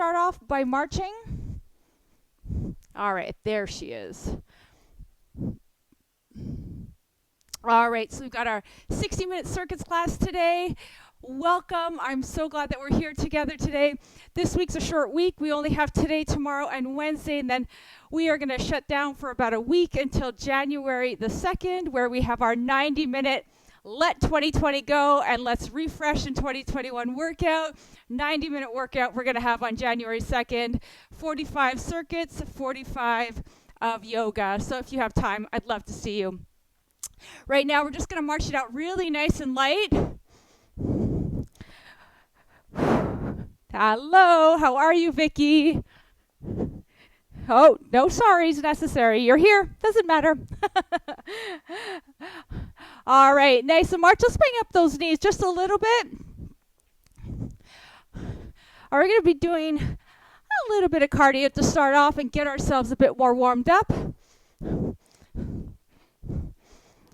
start off by marching? All right, there she is. All right, so we've got our 60-minute circuits class today. Welcome. I'm so glad that we're here together today. This week's a short week. We only have today, tomorrow, and Wednesday, and then we are going to shut down for about a week until January the 2nd, where we have our 90-minute Let 2020 Go and Let's Refresh in 2021 workout. 90-minute workout we're going to have on January 2nd. 45 circuits, 45 of yoga. So if you have time, I'd love to see you. Right now, we're just going to march it out really nice and light. Hello, how are you, Vicky? Oh, no sorries necessary. You're here. Doesn't matter. All right, nice and march. Let's bring up those knees just a little bit. We're going to be doing a little bit of cardio to start off and get ourselves a bit more warmed up.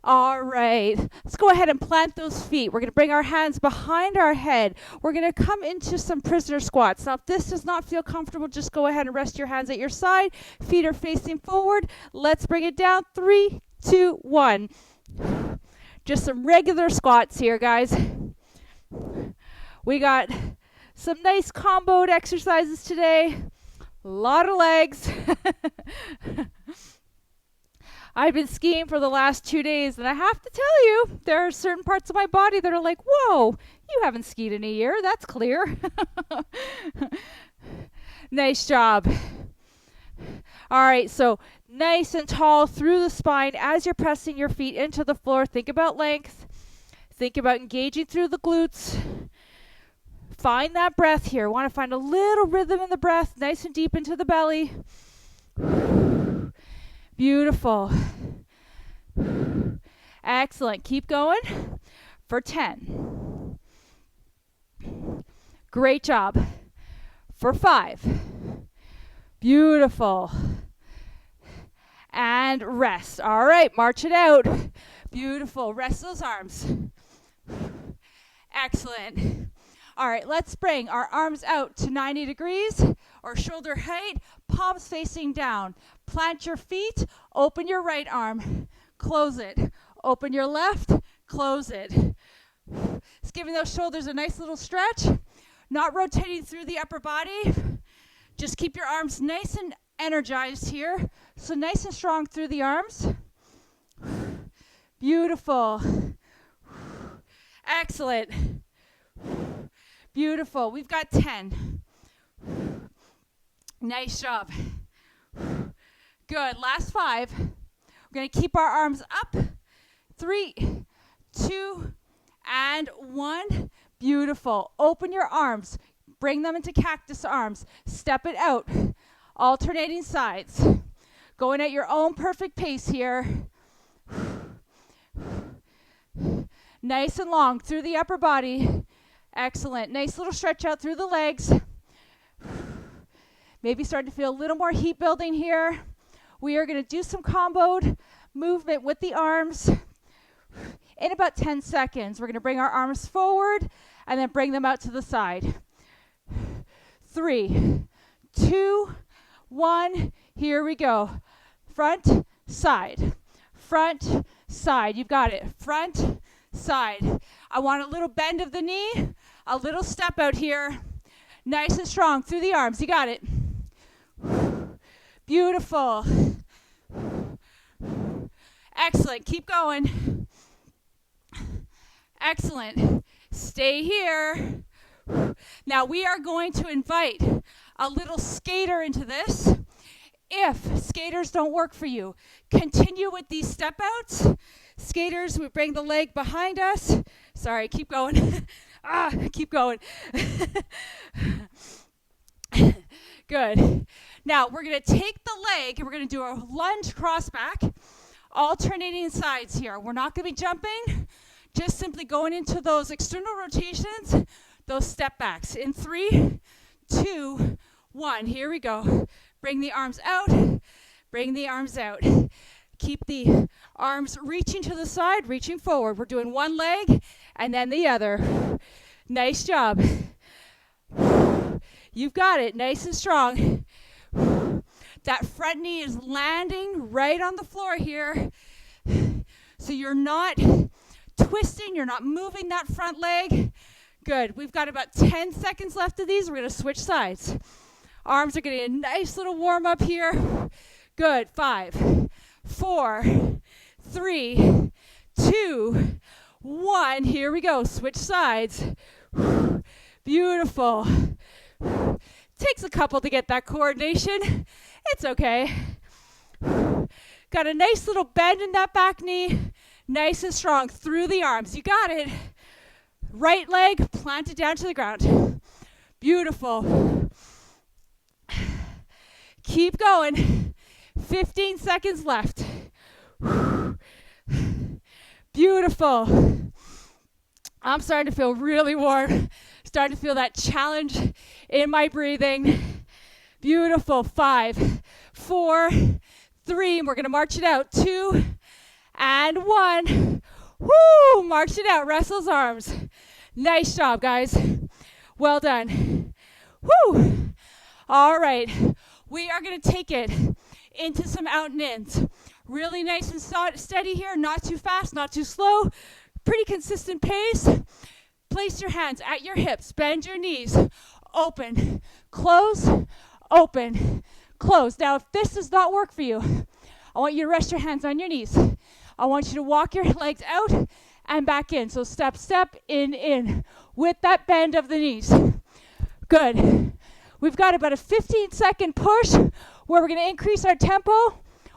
All right, let's go ahead and plant those feet. We're going to bring our hands behind our head. We're going to come into some prisoner squats. Now, if this does not feel comfortable, just go ahead and rest your hands at your side. Feet are facing forward. Let's bring it down. 3, 2, 1. Just some regular squats here, guys. We got some nice comboed exercises today. A lot of legs. I've been skiing for the last 2 days, and I have to tell you, there are certain parts of my body that are like, whoa, you haven't skied in a year. That's clear. Nice job. All right, so nice and tall through the spine as you're pressing your feet into the floor. Think about length. Think about engaging through the glutes. Find that breath here. Want to find a little rhythm in the breath, nice and deep into the belly. Beautiful. Excellent. Keep going for 10. Great job. For 5. Beautiful. And rest. All right, march it out. Beautiful. Rest those arms. Excellent. All right, let's bring our arms out to 90 degrees or shoulder height, palms facing down. Plant your feet, open your right arm, close it. Open your left, close it. It's giving those shoulders a nice little stretch. Not rotating through the upper body. Just keep your arms nice and energized here. So nice and strong through the arms. Beautiful. Excellent. Beautiful. We've got 10. Nice job. Good. Last 5. We're going to keep our arms up. 3, 2, and 1. Beautiful. Open your arms. Bring them into cactus arms. Step it out. Alternating sides. Going at your own perfect pace here. Nice and long through the upper body. Excellent. Nice little stretch out through the legs. Maybe starting to feel a little more heat building here. We are going to do some comboed movement with the arms. In about 10 seconds, we're going to bring our arms forward and then bring them out to the side. 3, 2, 1. Here we go. Front, side. Front, side. You've got it. Front, side. I want a little bend of the knee, a little step out here. Nice and strong through the arms. You got it. Beautiful. Excellent. Keep going. Excellent. Stay here. Now we are going to invite a little skater into this. If skaters don't work for you, continue with these step outs. Skaters, we bring the leg behind us. Sorry, keep going. Keep going. Good. Now we're going to take the leg and we're going to do a lunge cross back, alternating sides here. We're not going to be jumping, just simply going into those external rotations, those step backs. In 3, 2, 1. Here we go. Bring the arms out. Bring the arms out. Keep the arms reaching to the side, reaching forward. We're doing one leg and then the other. Nice job. You've got it. Nice and strong. That front knee is landing right on the floor here. So you're not twisting, you're not moving that front leg. Good. We've got about 10 seconds left of these. We're going to switch sides. Arms are getting a nice little warm up here. Good. 5, 4, 3, 2, 1. Here we go. Switch sides. Beautiful. Takes a couple to get that coordination. It's okay. Got a nice little bend in that back knee. Nice and strong through the arms. You got it. Right leg planted down to the ground. Beautiful. Keep going. 15 seconds left. Beautiful. I'm starting to feel really warm. Starting to feel that challenge in my breathing. Beautiful. 5, 4, 3. And we're going to march it out. 2 and 1. Woo! March it out. Rest those arms. Nice job, guys. Well done. Woo! All right. We are going to take it into some out and ins. Really nice and steady here. Not too fast, not too slow. Pretty consistent pace. Place your hands at your hips. Bend your knees. Open. Close. Open. Close. Now, if this does not work for you, I want you to rest your hands on your knees. I want you to walk your legs out and back in. So step, in, with that bend of the knees. Good. We've got about a 15-second push where we're going to increase our tempo.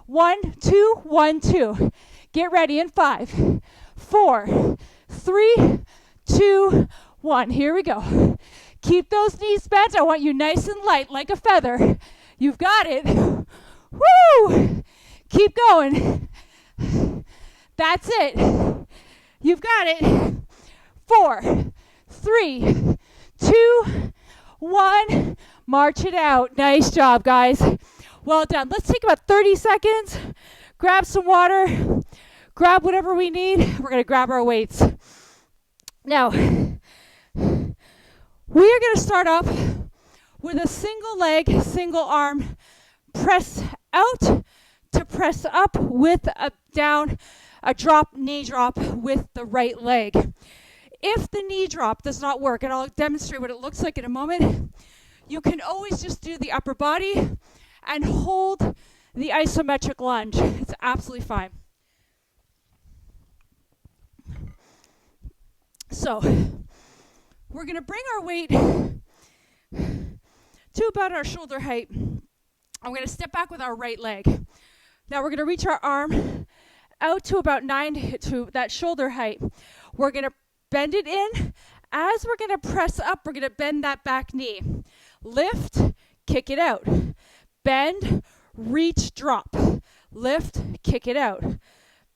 1, 2, 1, 2. Get ready in 5, 4, 3, 2, 1. Here we go. Keep those knees bent. I want you nice and light like a feather. You've got it. Woo! Keep going. That's it. You've got it. 4, 3, 2, 1. March it out. Nice job, guys. Well done. Let's take about 30 seconds. Grab some water. Grab whatever we need. We're going to grab our weights. Now, we are going to start off with a single leg, single arm press out to press up with a down, a drop, knee drop with the right leg. If the knee drop does not work, and I'll demonstrate what it looks like in a moment, you can always just do the upper body and hold the isometric lunge. It's absolutely fine. So, we're going to bring our weight to about our shoulder height. I'm going to step back with our right leg. Now we're going to reach our arm out to about 9 to that shoulder height. We're going to bend it in. As we're going to press up, we're going to bend that back knee. Lift, kick it out. Bend, reach, drop. Lift, kick it out.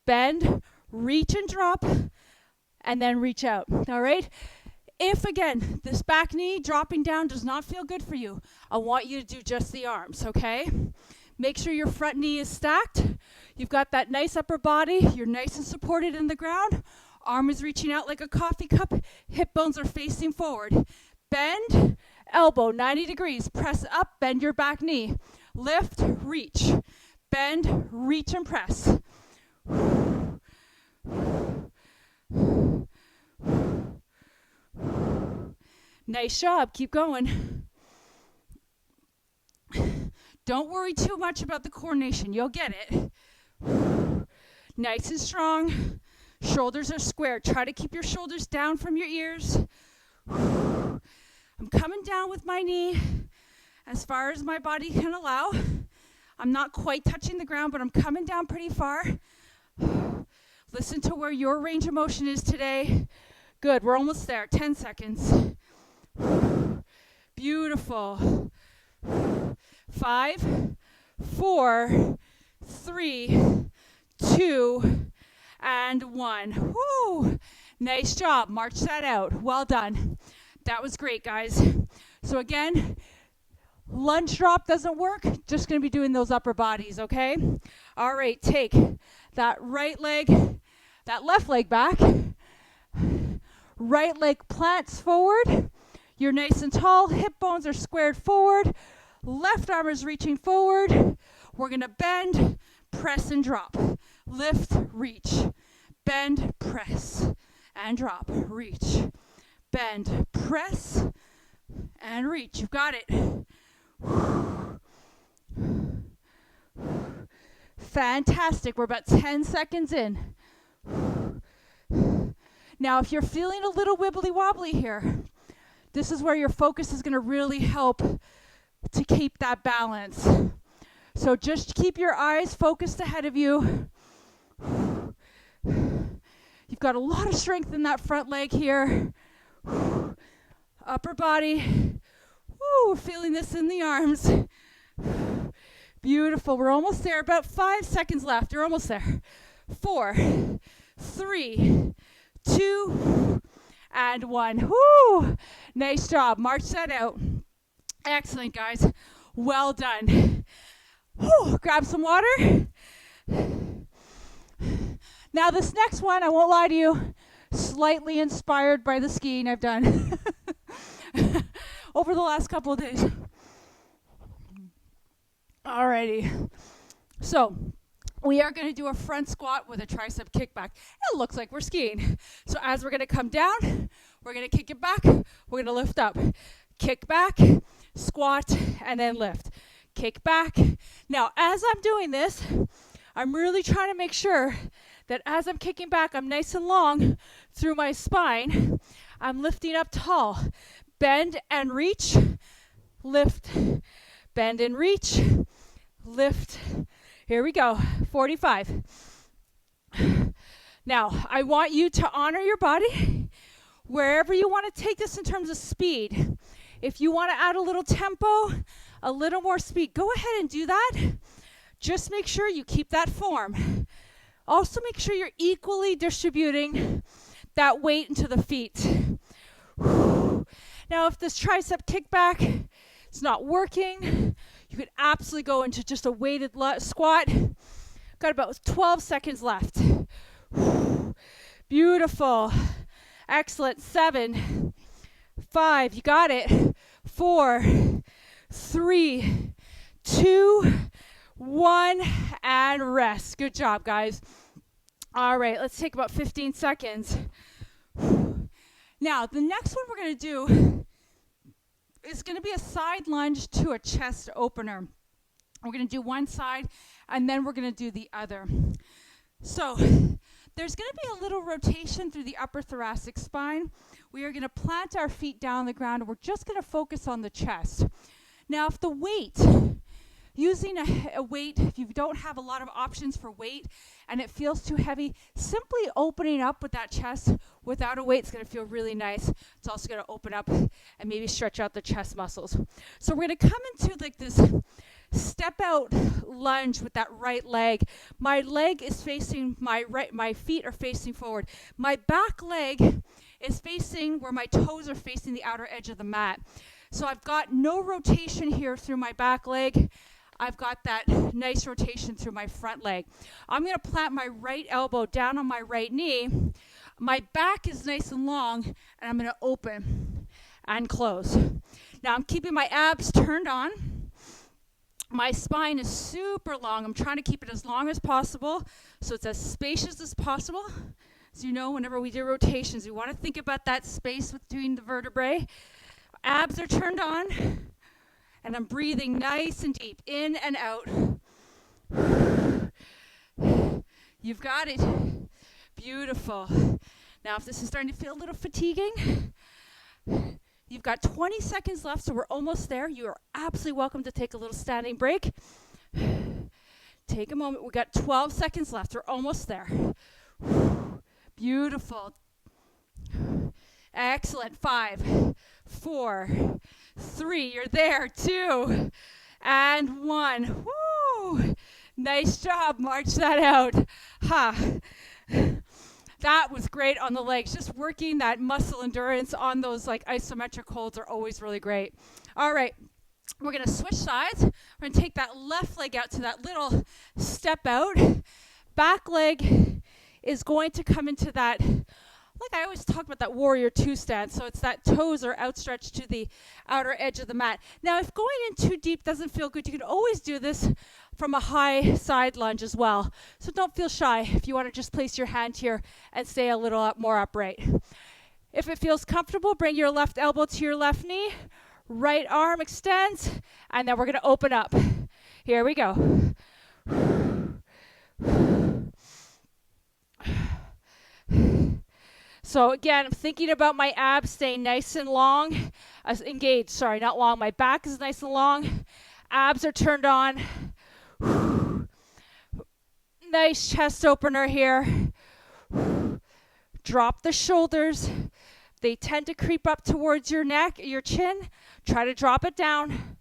Bend, reach and drop, and then reach out. All right? If, again, this back knee dropping down does not feel good for you, I want you to do just the arms, okay? Make sure your front knee is stacked. You've got that nice upper body. You're nice and supported in the ground. Arm is reaching out like a coffee cup. Hip bones are facing forward. Bend, elbow 90 degrees. Press up, bend your back knee. Lift, reach. Bend, reach, and press. Nice job. Keep going. Don't worry too much about the coordination. You'll get it. Nice and strong. Shoulders are square. Try to keep your shoulders down from your ears. I'm coming down with my knee as far as my body can allow. I'm not quite touching the ground, but I'm coming down pretty far. Listen to where your range of motion is today. Good. We're almost there. 10 seconds. Beautiful. 5, 4, 3, 2, and 1. Woo! Nice job. March that out. Well done. That was great, guys. So again, lunge drop doesn't work. Just going to be doing those upper bodies, okay? All right, take that right leg, that left leg back. Right leg plants forward. You're nice and tall. Hip bones are squared forward. Left arm is reaching forward. We're going to bend, press, and drop. Lift, reach. Bend, press, and drop. Reach. Bend, press, and reach. You've got it. Fantastic. We're about 10 seconds in. Now, if you're feeling a little wibbly wobbly here, this is where your focus is going to really help to keep that balance. So just keep your eyes focused ahead of you. You've got a lot of strength in that front leg here. Upper body. Woo, feeling this in the arms. Beautiful. We're almost there. About 5 seconds left. You're almost there. 4, 3, 2, and 1. Woo! Nice job. March that out. Excellent, guys. Well done. Woo! Grab some water. Now this next one, I won't lie to you, slightly inspired by the skiing I've done over the last couple of days. Alrighty. So we are going to do a front squat with a tricep kickback. It looks like we're skiing. So as we're going to come down, we're going to kick it back. We're going to lift up. Kick back, squat, and then lift. Kick back. Now, as I'm doing this, I'm really trying to make sure that as I'm kicking back, I'm nice and long through my spine. I'm lifting up tall. Bend and reach. Lift. Bend and reach. Lift. Here we go. 45. Now, I want you to honor your body wherever you want to take this in terms of speed. If you want to add a little tempo, a little more speed, go ahead and do that. Just make sure you keep that form. Also make sure you're equally distributing that weight into the feet. Now, if this tricep kickback is not working, you could absolutely go into just a weighted squat. Got about 12 seconds left. Beautiful. Excellent. 7, 5, you got it. 4, 3, 2, 1, and rest. Good job, guys. All right, let's take about 15 seconds. Now, the next one we're going to do is going to be a side lunge to a chest opener. We're going to do one side, and then we're going to do the other. So there's going to be a little rotation through the upper thoracic spine. We are going to plant our feet down on the ground, and we're just going to focus on the chest. Now, if the weight, using a weight, if you don't have a lot of options for weight and it feels too heavy, simply opening up with that chest without a weight is going to feel really nice. It's also going to open up and maybe stretch out the chest muscles. So we're going to come into like this step out lunge with that right leg. My leg is facing my feet are facing forward. My back leg is facing where my toes are facing the outer edge of the mat. So I've got no rotation here through my back leg. I've got that nice rotation through my front leg. I'm going to plant my right elbow down on my right knee. My back is nice and long, and I'm going to open and close. Now I'm keeping my abs turned on. My spine is super long. I'm trying to keep it as long as possible so it's as spacious as possible. As you know, whenever we do rotations, we want to think about that space between the vertebrae. Abs are turned on, and I'm breathing nice and deep, in and out. You've got it. Beautiful. Now, if this is starting to feel a little fatiguing, you've got 20 seconds left, so we're almost there. You are absolutely welcome to take a little standing break. Take a moment. We've got 12 seconds left. We're almost there. Beautiful. Excellent. 5, 4, 3. You're there. 2, and 1. Woo! Nice job. March that out. Ha. That was great on the legs. Just working that muscle endurance on those like isometric holds are always really great. All right. We're going to switch sides. We're going to take that left leg out to that little step out. Back leg is going to come into that like I always talk about that warrior two stance. So it's that toes are outstretched to the outer edge of the mat. Now, if going in too deep doesn't feel good, you can always do this from a high side lunge as well. So don't feel shy if you want to just place your hand here and stay a little more upright. If it feels comfortable, bring your left elbow to your left knee, right arm extends, and then we're going to open up. Here we go. So again, I'm thinking about my abs staying nice and long, engaged, sorry, not long. My back is nice and long. Abs are turned on. Nice chest opener here. Drop the shoulders. They tend to creep up towards your neck, your chin. Try to drop it down.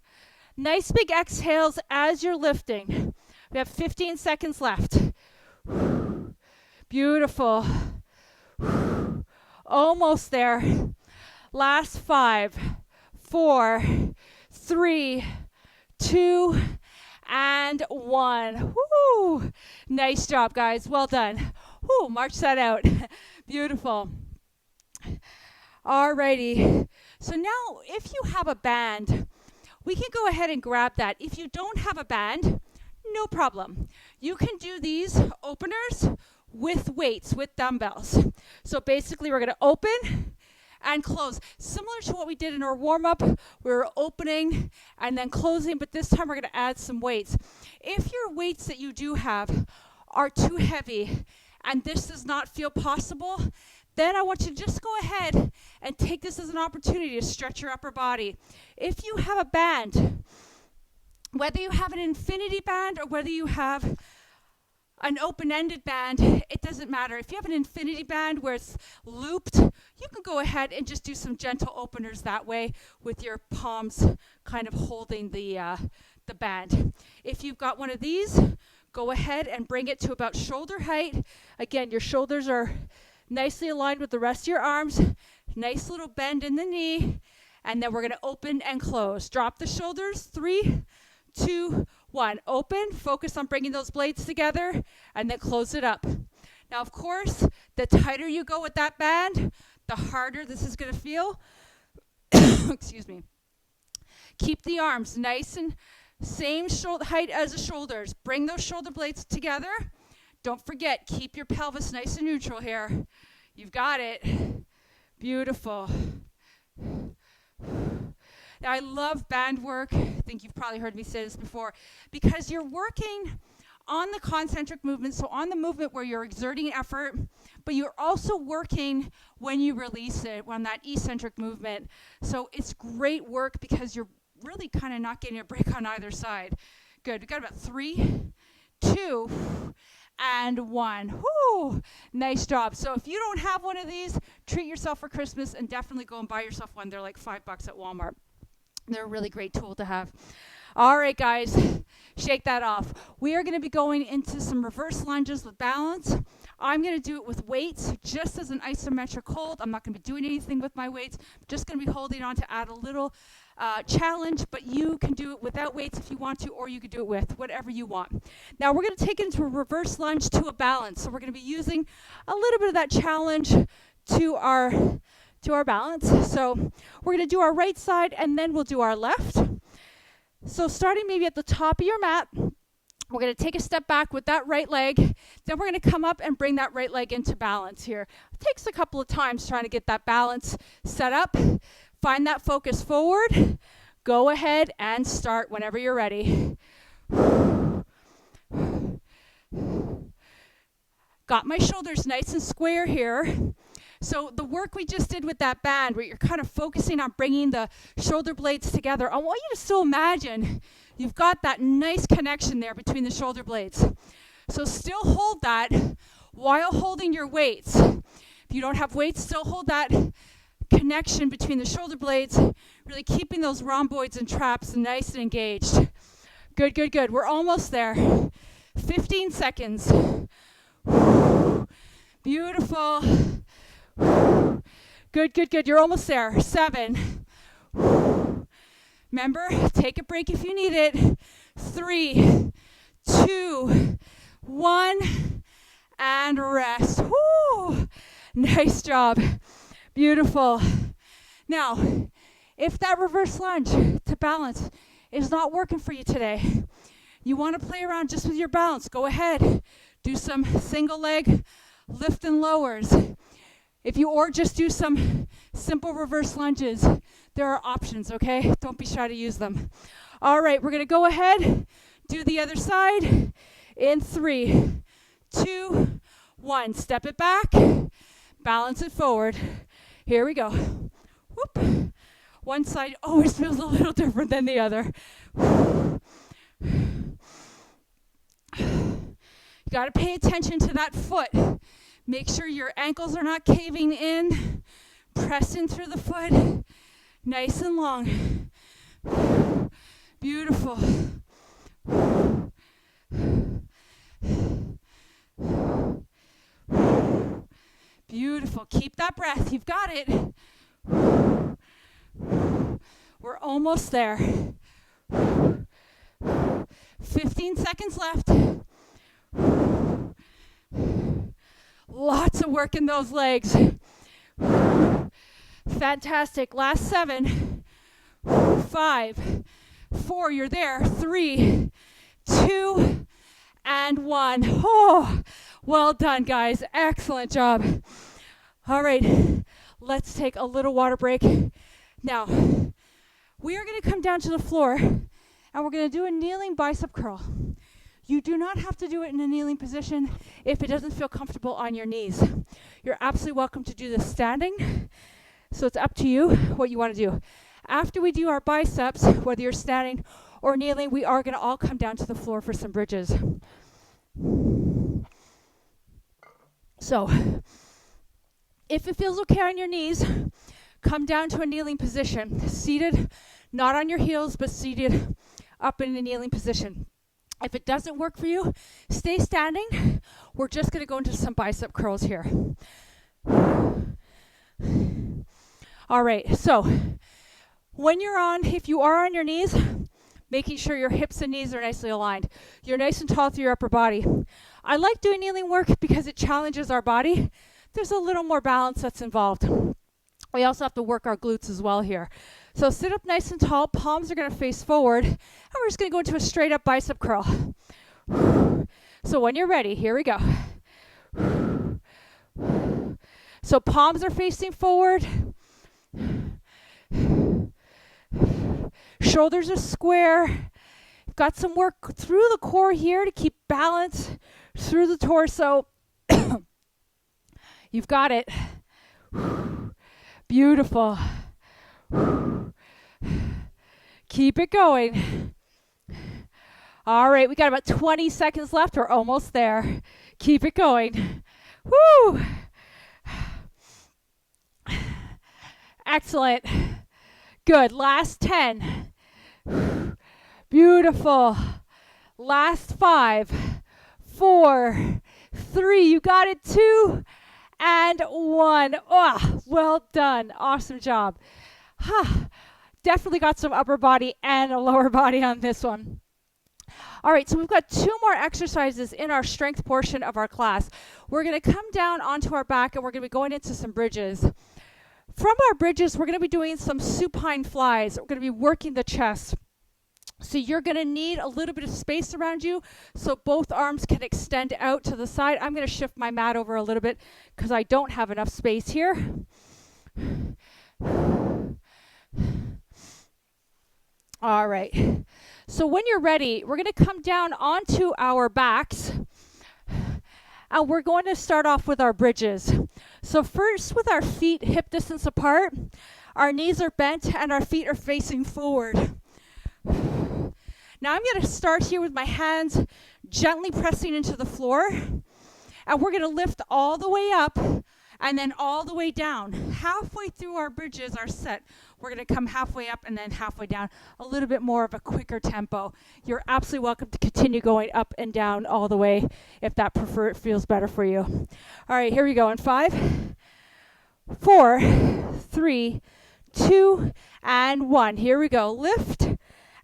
Nice big exhales as you're lifting. We have 15 seconds left. Beautiful. Almost there. Last 5, 4, 3, 2, and 1. Woo! Nice job, guys. Well done. Woo! March that out. Beautiful. Alrighty. So now, if you have a band, we can go ahead and grab that. If you don't have a band, no problem. You can do these openers with weights, with dumbbells. So basically, we're going to open and close. Similar to what we did in our warm-up, we were opening and then closing, but this time we're going to add some weights. If your weights that you do have are too heavy and this does not feel possible, then I want you to just go ahead and take this as an opportunity to stretch your upper body. If you have a band, whether you have an infinity band or whether you have an open-ended band, it doesn't matter. If you have an infinity band where it's looped, you can go ahead and just do some gentle openers that way with your palms kind of holding the band. If you've got one of these, go ahead and bring it to about shoulder height. Again, your shoulders are nicely aligned with the rest of your arms. Nice little bend in the knee. And then we're going to open and close. Drop the shoulders. 3, 2, 1. Open. Focus on bringing those blades together. And then close it up. Now, of course, the tighter you go with that band, the harder this is going to feel. Excuse me. Keep the arms nice and same shoulder height as the shoulders. Bring those shoulder blades together. Don't forget, keep your pelvis nice and neutral here. You've got it. Beautiful. Now, I love band work. I think you've probably heard me say this before, because you're working on the concentric movement, so on the movement where you're exerting effort, but you're also working when you release it, on that eccentric movement. So it's great work because you're really kind of not getting a break on either side. Good. We've got about 3, 2, and 1. Whoo! Nice job. So if you don't have one of these, treat yourself for Christmas and definitely go and buy yourself one. They're like $5 at Walmart. They're a really great tool to have. All right, guys, shake that off. We are going to be going into some reverse lunges with balance. I'm going to do it with weights, just as an isometric hold. I'm not going to be doing anything with my weights. I'm just going to be holding on to add a little challenge, but you can do it without weights if you want to, or you can do it with, whatever you want. Now, we're going to take it into a reverse lunge to a balance. So we're going to be using a little bit of that challenge to our balance. So we're going to do our right side, and then we'll do our left. So starting maybe at the top of your mat, we're going to take a step back with that right leg. Then we're going to come up and bring that right leg into balance here. It takes a couple of times trying to get that balance set up. Find that focus forward. Go ahead and start whenever you're ready. Got my shoulders nice and square here. So the work we just did with that band, where you're kind of focusing on bringing the shoulder blades together, I want you to still imagine you've got that nice connection there between the shoulder blades. So still hold that while holding your weights. If you don't have weights, still hold that connection between the shoulder blades, really keeping those rhomboids and traps nice and engaged. Good, good, good. We're almost there. 15 seconds. Beautiful. Good, good, good. You're almost there. 7. Remember, take a break if you need it. 3, 2, 1, and rest. Woo! Nice job. Beautiful. Now, if that reverse lunge to balance is not working for you today, you want to play around just with your balance, go ahead. Do some single leg lift and lowers. Or just do some simple reverse lunges. There are options, okay? Don't be shy to use them. All right, we're going to go ahead, do the other side in 3, 2, 1. Step it back, balance it forward. Here we go. Whoop. One side always feels a little different than the other. You got to pay attention to that foot. Make sure your ankles are not caving in. Press in through the foot. Nice and long. Beautiful. Beautiful. Keep that breath. You've got it. We're almost there. 15 seconds left. Lots of work in those legs. Fantastic. Last 7, 5, 4, you're there. 3, 2, and 1. Oh, well done, guys. Excellent job. All right, let's take a little water break. Now, we are going to come down to the floor, and we're going to do a kneeling bicep curl. You do not have to do it in a kneeling position if it doesn't feel comfortable on your knees. You're absolutely welcome to do this standing, so it's up to you what you want to do. After we do our biceps, whether you're standing or kneeling, we are going to all come down to the floor for some bridges. So, if it feels okay on your knees, come down to a kneeling position. Seated, not on your heels, but seated up in a kneeling position. If it doesn't work for you, stay standing. We're just going to go into some bicep curls here. All right, so if you are on your knees, making sure your hips and knees are nicely aligned. You're nice and tall through your upper body. I like doing kneeling work because it challenges our body. There's a little more balance that's involved. We also have to work our glutes as well here. So sit up nice and tall, palms are going to face forward, and we're just going to go into a straight up bicep curl. So when you're ready, here we go. So palms are facing forward. Shoulders are square. You've got some work through the core here to keep balance through the torso. You've got it. Beautiful. Keep it going. All right, we got about 20 seconds left. We're almost there. Keep it going. Woo! Excellent. Good. Last 10. Beautiful. Last 5, 4, 3. You got it. 2 and 1. Oh, well done. Awesome job. Definitely got some upper body and a lower body on this one. All right, so we've got 2 more exercises in our strength portion of our class. We're going to come down onto our back, and we're going to be going into some bridges. From our bridges, we're going to be doing some supine flies. We're going to be working the chest. So you're going to need a little bit of space around you so both arms can extend out to the side. I'm going to shift my mat over a little bit because I don't have enough space here. All right. So when you're ready, we're going to come down onto our backs, and we're going to start off with our bridges. So first, with our feet hip distance apart, our knees are bent and our feet are facing forward. Now I'm going to start here with my hands gently pressing into the floor, and we're going to lift all the way up and then all the way down. Halfway through our bridges, our set, we're going to come halfway up and then halfway down, a little bit more of a quicker tempo. You're absolutely welcome to continue going up and down all the way if that feels better for you. All right, here we go in 5, 4, 3, 2, and 1. Here we go. Lift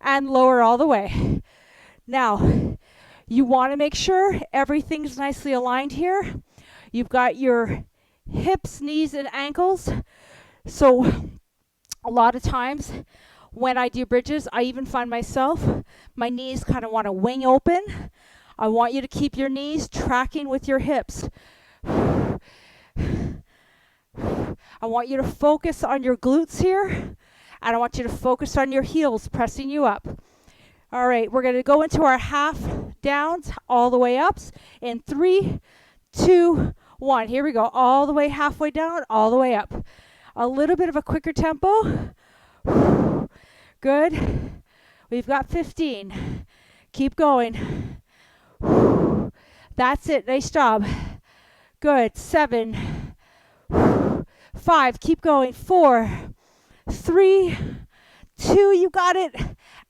and lower all the way. Now, you want to make sure everything's nicely aligned here. You've got your hips, knees, and ankles. So a lot of times when I do bridges, I even find myself, my knees kind of want to wing open. I want you to keep your knees tracking with your hips. I want you to focus on your glutes here, and I want you to focus on your heels pressing you up. All right, we're going to go into our half downs, all the way ups, in 3, 2, 1. Here we go, all the way halfway down, all the way up. A little bit of a quicker tempo. Good. We've got 15. Keep going. That's it. Nice job. Good. 7. 5. Keep going. 4. 3. 2. You got it.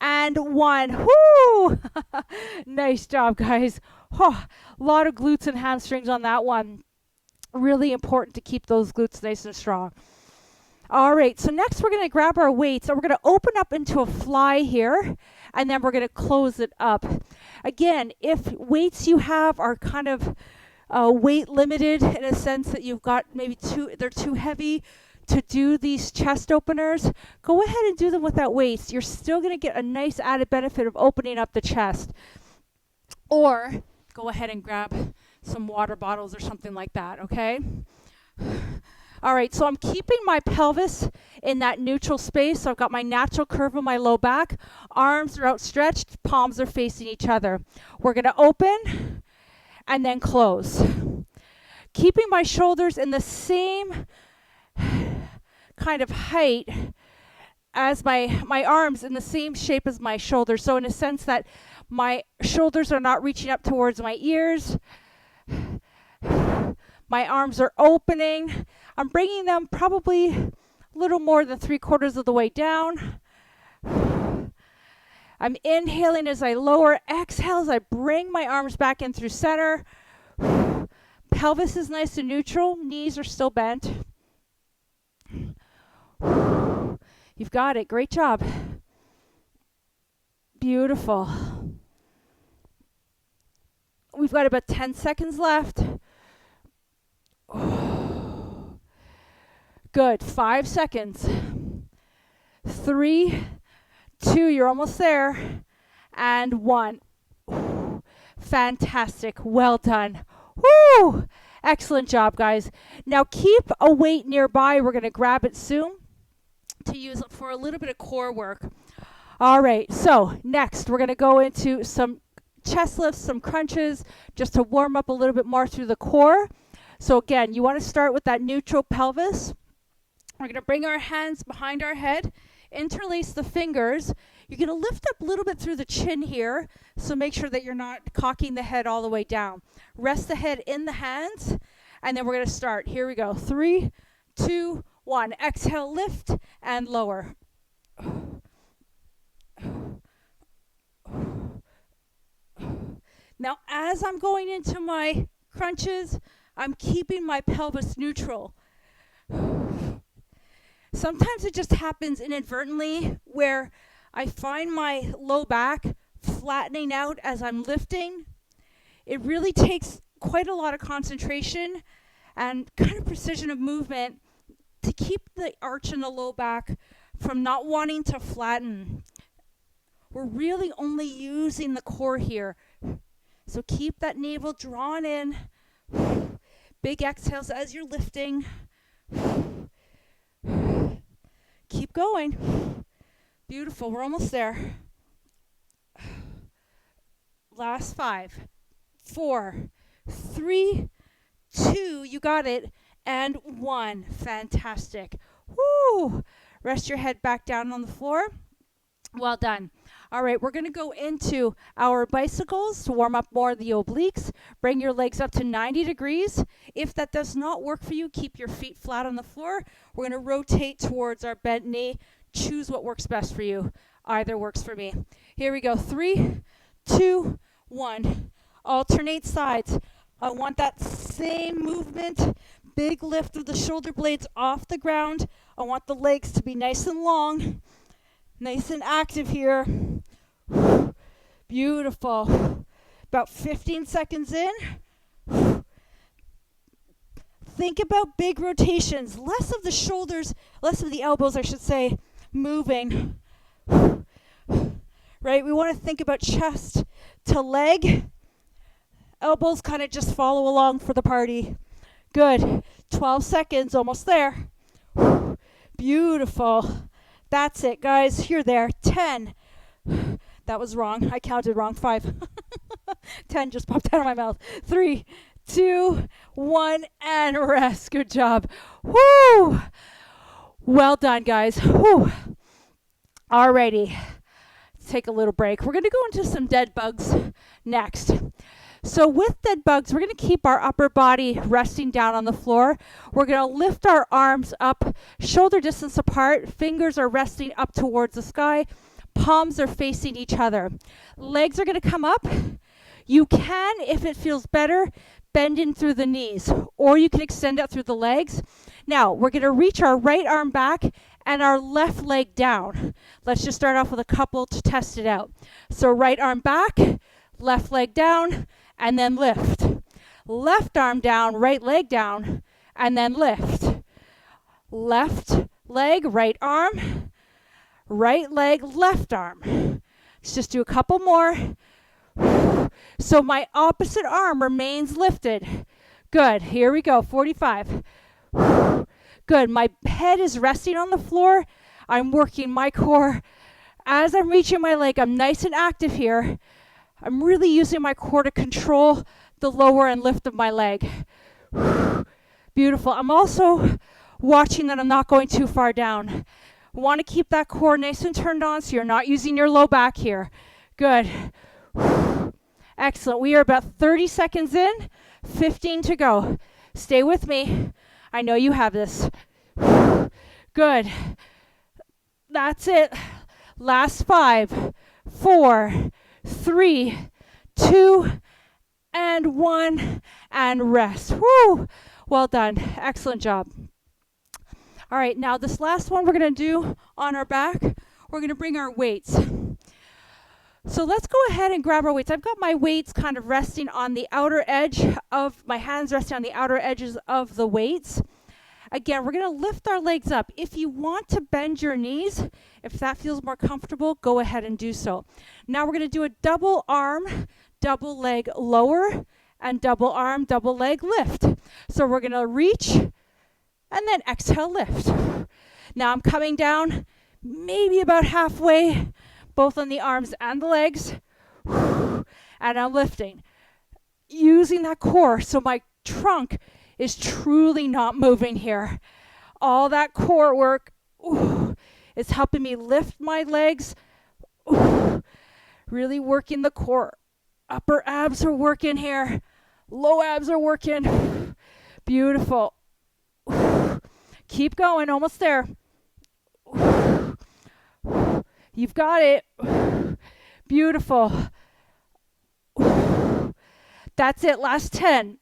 And 1. Woo! Nice job, guys. Oh, a lot of glutes and hamstrings on that one. Really important to keep those glutes nice and strong. All right, so next we're going to grab our weights, and we're going to open up into a fly here, and then we're going to close it up. Again, if weights you have are kind of weight limited in a sense that you've got maybe they're too heavy to do these chest openers, go ahead and do them without weights. You're still going to get a nice added benefit of opening up the chest. Or go ahead and grab some water bottles or something like that, okay? All right, so I'm keeping my pelvis in that neutral space. So I've got my natural curve on my low back. Arms are outstretched. Palms are facing each other. We're going to open and then close. Keeping my shoulders in the same kind of height as my arms, in the same shape as my shoulders. So in a sense that my shoulders are not reaching up towards my ears. My arms are opening. I'm bringing them probably a little more than 3/4 of the way down. I'm inhaling as I lower. Exhale as I bring my arms back in through center. Pelvis is nice and neutral. Knees are still bent. You've got it. Great job. Beautiful. We've got about 10 seconds left. Good. 5 seconds. 3, 2, you're almost there. And 1. Fantastic. Well done. Woo! Excellent job, guys. Now keep a weight nearby. We're going to grab it soon to use it for a little bit of core work. All right. So next, we're going to go into some chest lifts, some crunches, just to warm up a little bit more through the core. So again, you want to start with that neutral pelvis. We're going to bring our hands behind our head, interlace the fingers. You're going to lift up a little bit through the chin here, so make sure that you're not cocking the head all the way down. Rest the head in the hands, and then we're going to start. Here we go. 3, 2, 1. Exhale, lift, and lower. Now, as I'm going into my crunches, I'm keeping my pelvis neutral. Sometimes it just happens inadvertently where I find my low back flattening out as I'm lifting. It really takes quite a lot of concentration and kind of precision of movement to keep the arch in the low back from not wanting to flatten. We're really only using the core here. So keep that navel drawn in. Big exhales as you're lifting. Keep going. Beautiful. We're almost there. Last 5, 4, 3, 2. You got it. And 1. Fantastic. Woo! Rest your head back down on the floor. Well done. All right, we're going to go into our bicycles to warm up more of the obliques. Bring your legs up to 90 degrees. If that does not work for you, keep your feet flat on the floor. We're going to rotate towards our bent knee. Choose what works best for you. Either works for me. Here we go. 3, 2, 1. Alternate sides. I want that same movement. Big lift of the shoulder blades off the ground. I want the legs to be nice and long. Nice and active here. Beautiful. About 15 seconds in. think about big rotations, less of the shoulders, less of the elbows, I should say, moving. Right? We want to think about chest to leg. Elbows kind of just follow along for the party. Good. 12 seconds, almost there. Beautiful. That's it, guys. You're there. 10. That was wrong. I counted wrong. 5. 10 just popped out of my mouth. 3, 2, 1, and rest. Good job. Woo! Well done, guys. Woo! Alrighty. Let's take a little break. We're going to go into some dead bugs next. So with dead bugs, we're going to keep our upper body resting down on the floor. We're going to lift our arms up, shoulder distance apart. Fingers are resting up towards the sky. Palms are facing each other. Legs are going to come up. You can, if it feels better, bend in through the knees, or you can extend out through the legs. Now, we're going to reach our right arm back and our left leg down. Let's just start off with a couple to test it out. So right arm back, left leg down, and then lift. Left arm down, right leg down, and then lift. Left leg, right arm, right leg, left arm. Let's just do a couple more. So my opposite arm remains lifted. Good. Here we go. 45. Good. My head is resting on the floor. I'm working my core. As I'm reaching my leg, I'm nice and active here. I'm really using my core to control the lower and lift of my leg. Beautiful. I'm also watching that I'm not going too far down. Want to keep that core nice and turned on so you're not using your low back here. Good. Excellent. We are about 30 seconds in, 15 to go. Stay with me. I know you have this. Good. That's it. Last 5, 4, 3, 2, and 1, and rest. Woo! Well done. Excellent job. All right, now this last one we're going to do on our back, we're going to bring our weights. So let's go ahead and grab our weights. I've got my weights kind of resting on the outer edge of, my hands resting on the outer edges of the weights. Again, we're going to lift our legs up. If you want to bend your knees, if that feels more comfortable, go ahead and do so. Now we're going to do a double arm, double leg lower, and double arm, double leg lift. So we're going to reach and then exhale, lift. Now I'm coming down maybe about halfway, both on the arms and the legs, and I'm lifting. Using that core so my trunk is truly not moving here. All that core work is helping me lift my legs, really working the core. Upper abs are working here. Low abs are working. Beautiful. Keep going, almost there. You've got it. Beautiful. That's it, last 10.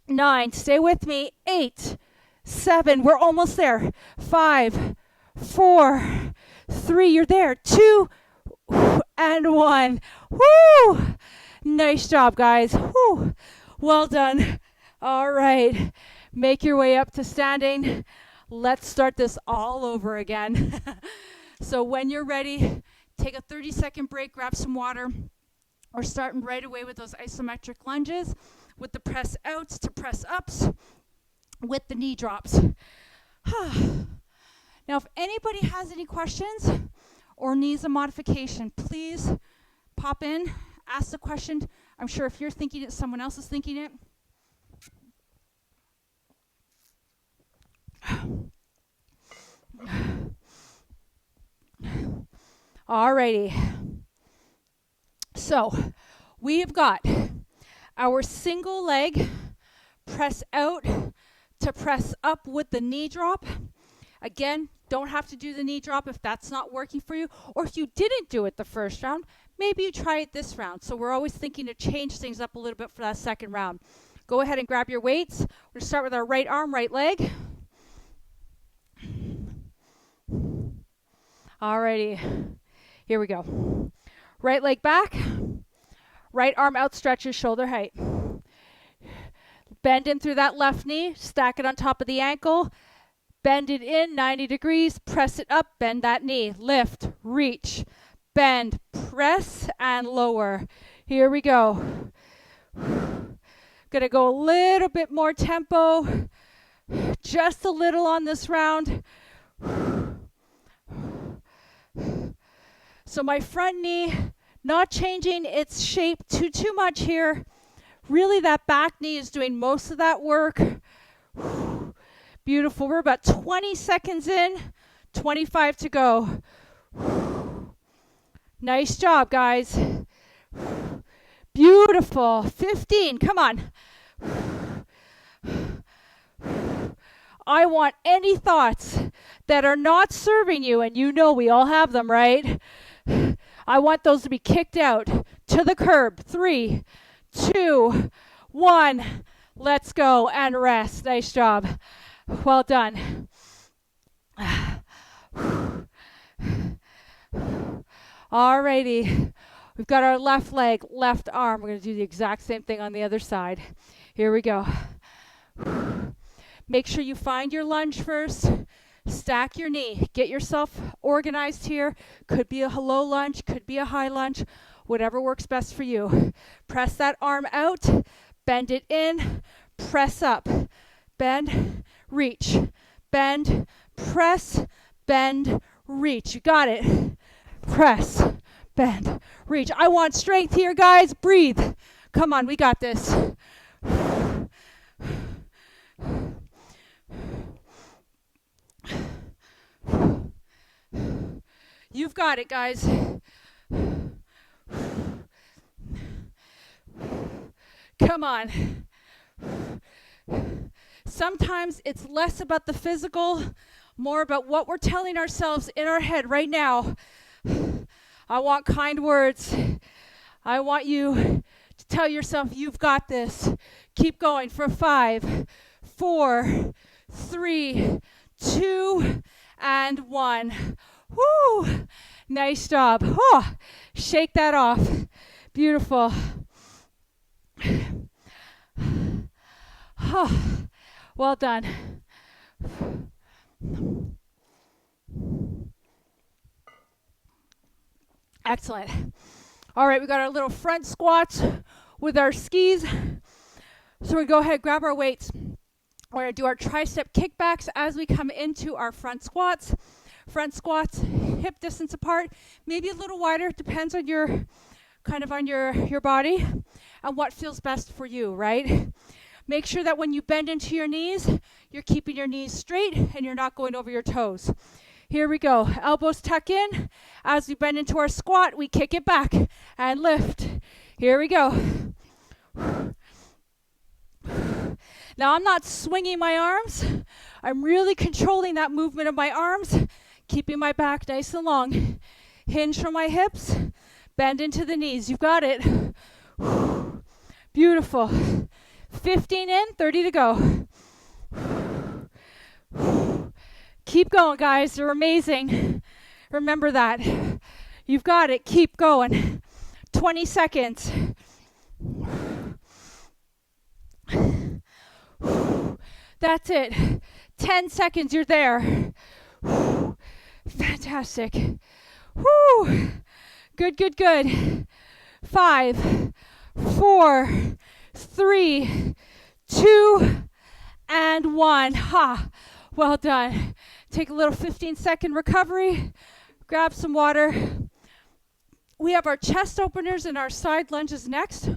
9, stay with me. 8, 7, we're almost there. 5, 4, 3, you're there. 2, and 1. Woo! Nice job, guys. Woo! Well done. All right. Make your way up to standing. Let's start this all over again. So when you're ready, take a 30-second break, grab some water. We're starting right away with those isometric lunges, with the press outs to press ups, with the knee drops. Now, if anybody has any questions or needs a modification, please pop in, ask the question. I'm sure if you're thinking it, someone else is thinking it. Alrighty. So we have got our single leg press out to press up with the knee drop. Again, don't have to do the knee drop if that's not working for you, or if you didn't do it the first round, maybe you try it this round. So we're always thinking to change things up a little bit for that second round. Go ahead and grab your weights. We're going to start with our right arm, right leg. Alrighty, here we go. Right leg back, right arm outstretches shoulder height. Bend in through that left knee, stack it on top of the ankle, bend it in 90 degrees, press it up, bend that knee, lift, reach, bend, press, and lower. Here we go. Gonna go a little bit more tempo, just a little on this round. So my front knee, not changing its shape too much here. Really that back knee is doing most of that work. Beautiful. We're about 20 seconds in, 25 to go. Nice job, guys. Beautiful. 15. Come on. I want any thoughts that are not serving you, and you know we all have them, right? I want those to be kicked out to the curb. 3, 2, 1. Let's go and rest. Nice job. Well done. Alrighty. We've got our left leg, left arm. We're going to do the exact same thing on the other side. Here we go. Make sure you find your lunge first. Stack your knee. Get yourself organized here. Could be a low lunge, could be a high lunge, whatever works best for you. Press that arm out, bend it in, press up, bend, reach, bend, press, bend, reach. You got it. Press, bend, reach. I want strength here, guys. Breathe. Come on, we got this. You've got it, guys. Come on. Sometimes it's less about the physical, more about what we're telling ourselves in our head right now. I want kind words. I want you to tell yourself you've got this. Keep going for 5, 4, 3, 2, and 1. Woo! Nice job. Oh, shake that off. Beautiful. Oh, well done. Excellent. All right, we got our little front squats with our skis. So we go ahead, grab our weights. We're going to do our tricep kickbacks as we come into our front squats. Front squats, hip distance apart, maybe a little wider, depends on your your body and what feels best for you, right? Make sure that when you bend into your knees, you're keeping your knees straight and you're not going over your toes. Here we go. Elbows tuck in. As we bend into our squat, we kick it back and lift. Here we go. Now I'm not swinging my arms. I'm really controlling that movement of my arms, keeping my back nice and long. Hinge from my hips, bend into the knees. You've got it. Beautiful. 15 in, 30 to go. Keep going, guys. You're amazing. Remember that. You've got it. Keep going. 20 seconds. That's it. 10 seconds, you're there. Fantastic. Woo. Good, good, good. 5, 4, 3, 2, and 1. Ha. Well done. Take a little 15-second recovery. Grab some water. We have our chest openers and our side lunges next.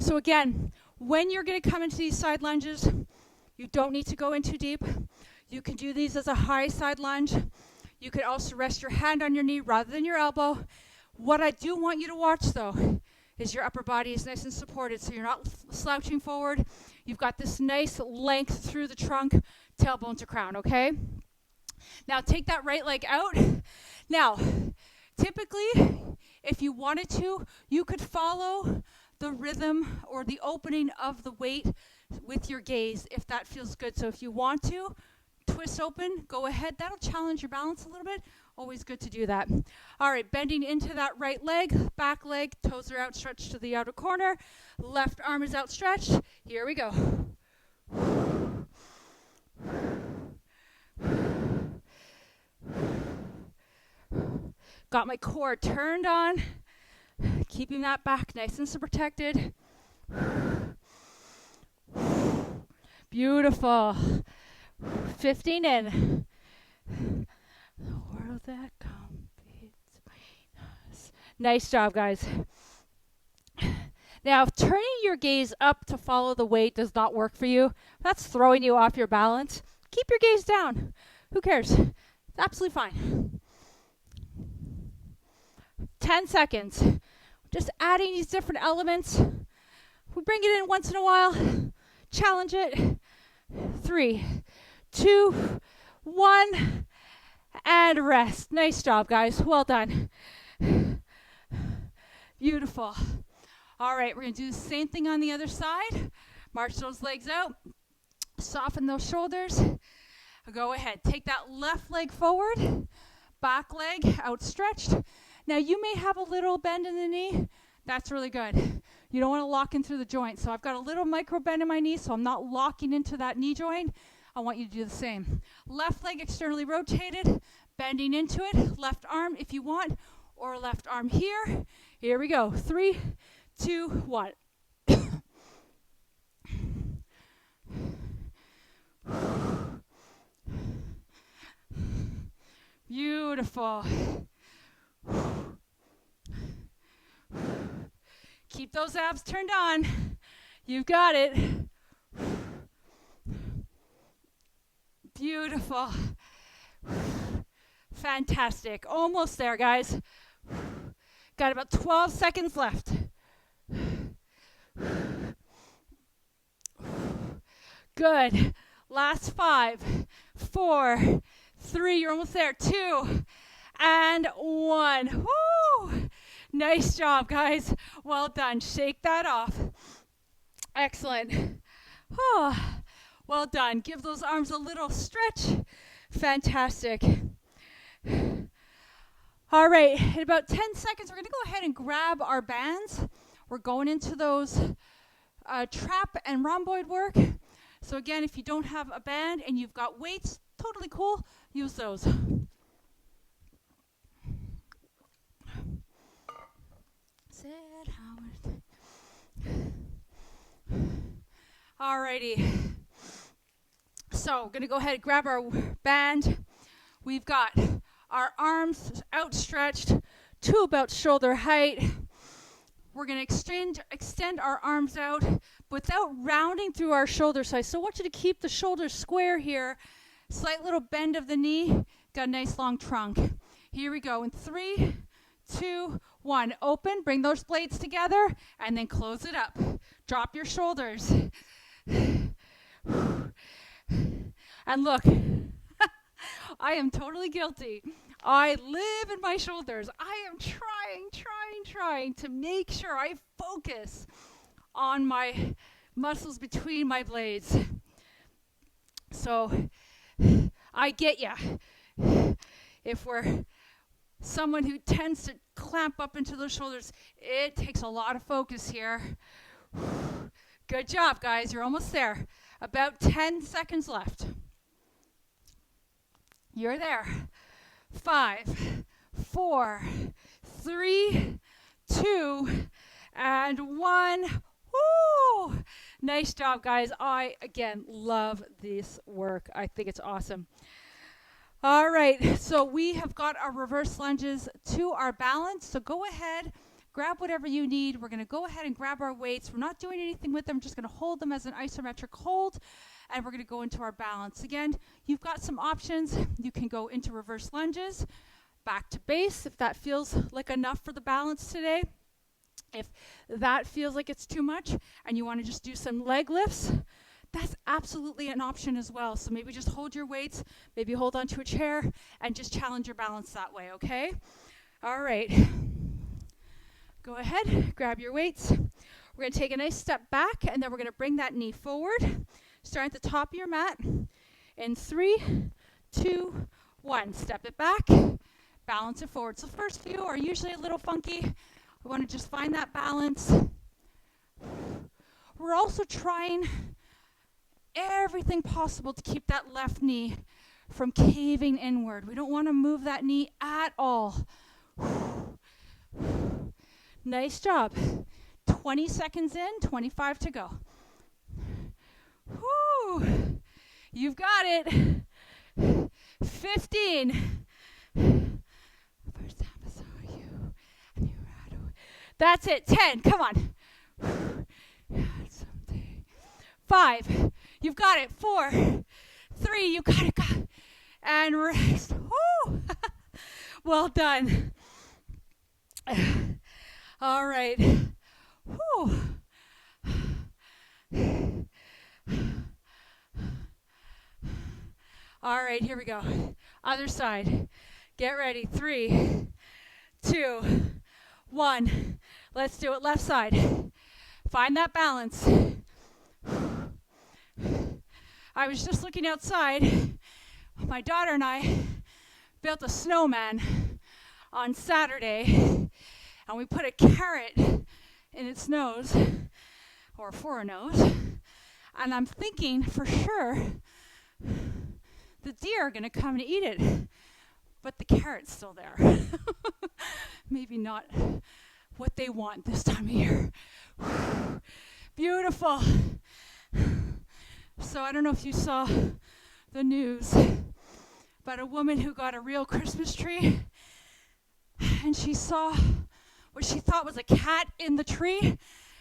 So again, when you're going to come into these side lunges, you don't need to go in too deep. You can do these as a high side lunge. You could also rest your hand on your knee rather than your elbow. What I do want you to watch, though, is your upper body is nice and supported, so you're not slouching forward. You've got this nice length through the trunk, tailbone to crown, okay? Now take that right leg out. Now, typically, if you wanted to, you could follow the rhythm or the opening of the weight with your gaze if that feels good. So if you want to, twist open, go ahead. That'll challenge your balance a little bit. Always good to do that. All right, bending into that right leg, back leg, toes are outstretched to the outer corner. Left arm is outstretched. Here we go. Got my core turned on, keeping that back nice and protected. Beautiful. 15 in. The world that competes between us. Nice job, guys. Now, if turning your gaze up to follow the weight does not work for you, that's throwing you off your balance, keep your gaze down. Who cares? It's absolutely fine. 10 seconds. Just adding these different elements. We bring it in once in a while. Challenge it. 3, 2, 1, and rest. Nice job, guys. Well done. Beautiful. All right, we're going to do the same thing on the other side. March those legs out. Soften those shoulders. Go ahead. Take that left leg forward. Back leg outstretched. Now, you may have a little bend in the knee. That's really good. You don't want to lock in through the joint. So I've got a little micro bend in my knee, so I'm not locking into that knee joint. I want you to do the same. Left leg externally rotated, bending into it. Left arm if you want, or left arm here. Here we go. 3, 2, 1. Beautiful. Keep those abs turned on. You've got it. Beautiful. Fantastic. Almost there, guys. Got about 12 seconds left. Good. Last 5, 4, 3, you're almost there. 2, and 1. Woo! Nice job, guys. Well done. Shake that off. Excellent. Oh, well done. Give those arms a little stretch. Fantastic. All right, in about 10 seconds, we're going to go ahead and grab our bands. We're going into those trap and rhomboid work. So again, if you don't have a band and you've got weights, totally cool, use those. Alrighty. So we're going to go ahead and grab our band. We've got our arms outstretched to about shoulder height. We're going to extend our arms out without rounding through our shoulder size. So I want you to keep the shoulders square here. Slight little bend of the knee. Got a nice long trunk. Here we go. In 3, 2, 1. Open. Bring those blades together and then close it up. Drop your shoulders. And look, I am totally guilty. I live in my shoulders. I am trying to make sure I focus on my muscles between my blades. So I get ya. If we're someone who tends to clamp up into those shoulders, it takes a lot of focus here. Good job, guys. You're almost there. About 10 seconds left. You're there. 5, 4, 3, 2, and 1. Woo! Nice job, guys. I, again, love this work. I think it's awesome. All right, so we have got our reverse lunges to our balance. So go ahead, grab whatever you need. We're going to go ahead and grab our weights. We're not doing anything with them. Just going to hold them as an isometric hold, and we're going to go into our balance. Again, you've got some options. You can go into reverse lunges, back to base if that feels like enough for the balance today. If that feels like it's too much and you want to just do some leg lifts, that's absolutely an option as well. So maybe just hold your weights, maybe hold onto a chair, and just challenge your balance that way, okay? All right. Go ahead, grab your weights. We're going to take a nice step back, and then we're going to bring that knee forward. Start at the top of your mat. In 3, 2, 1. Step it back, balance it forward. So first few are usually a little funky. We want to just find that balance. We're also trying everything possible to keep that left knee from caving inward. We don't want to move that knee at all. Nice job. 20 seconds in, 25 to go. Whew. You've got it. 15. First time I saw you, and you ran away. That's it. 10. Come on. Someday. 5. You've got it. 4. 3. You got it. And rest. Woo. Well done. All right. Whew. All right, here we go. Other side. Get ready. 3, 2, 1. Let's do it. Left side. Find that balance. I was just looking outside. My daughter and I built a snowman on Saturday, and we put a carrot in its nose, or for a nose, and I'm thinking for sure the deer are going to come and eat it, but the carrot's still there. Maybe not what they want this time of year. Beautiful. So I don't know if you saw the news about a woman who got a real Christmas tree, and she saw what she thought was a cat in the tree.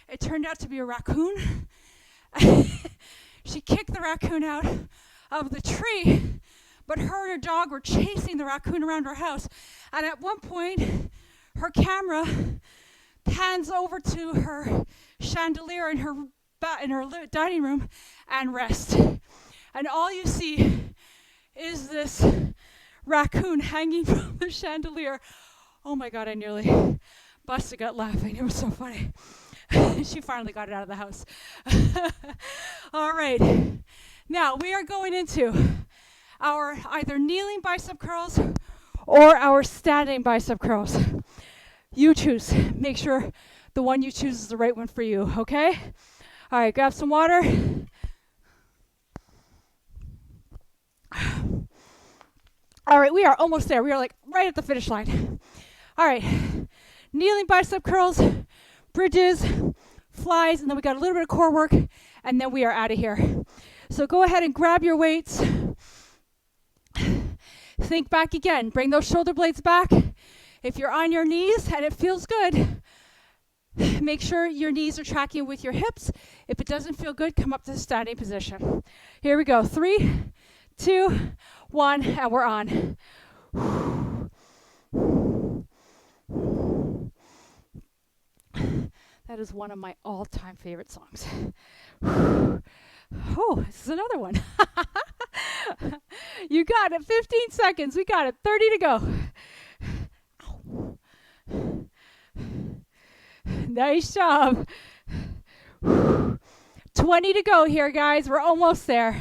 It turned out to be a raccoon. She kicked the raccoon out of the tree, but her and her dog were chasing the raccoon around her house. And at one point, her camera pans over to her chandelier in her dining room and rests. And all you see is this raccoon hanging from the chandelier. Oh my God, I nearly busted gut laughing. It was so funny. She finally got it out of the house. All right. Now we are going into our either kneeling bicep curls or our standing bicep curls. You choose. Make sure the one you choose is the right one for you, okay? All right, grab some water. All right, we are almost there. We are like right at the finish line. All right, kneeling bicep curls, bridges, flies, and then we got a little bit of core work, and then we are out of here. So go ahead and grab your weights. Think back again. Bring those shoulder blades back. If you're on your knees and it feels good, make sure your knees are tracking with your hips. If it doesn't feel good, come up to the standing position. Here we go. 3, 2, 1, and we're on. That is one of my all-time favorite songs. Oh, this is another one. You got it. 15 seconds. We got it. 30 to go. Ow. Nice job. 20 to go here, guys. We're almost there.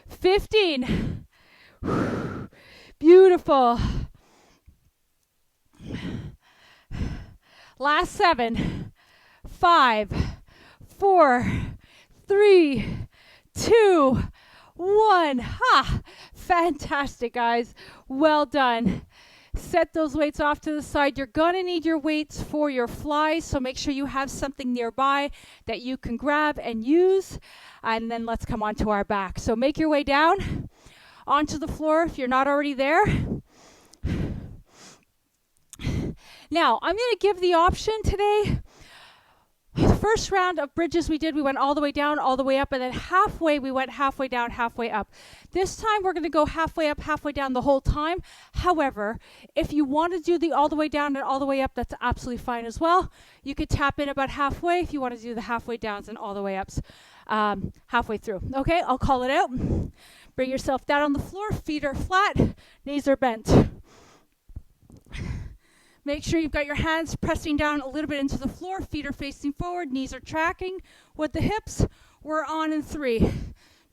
15. Beautiful. Last 7. 5, 4, 3, 2, 1. Ha! Fantastic, guys. Well done. Set those weights off to the side. You're going to need your weights for your flies, so make sure you have something nearby that you can grab and use. And then let's come on to our back. So make your way down onto the floor if you're not already there. Now, I'm going to give the option today. The first round of bridges we went all the way down, all the way up, and then halfway, we went halfway down, halfway up. This time, we're going to go halfway up, halfway down the whole time. However, if you want to do the all the way down and all the way up, that's absolutely fine as well. You could tap in about halfway if you want to do the halfway downs and all the way ups halfway through. Okay, I'll call it out. Bring yourself down on the floor, feet are flat, knees are bent. Make sure you've got your hands pressing down a little bit into the floor. Feet are facing forward. Knees are tracking with the hips. We're on in 3,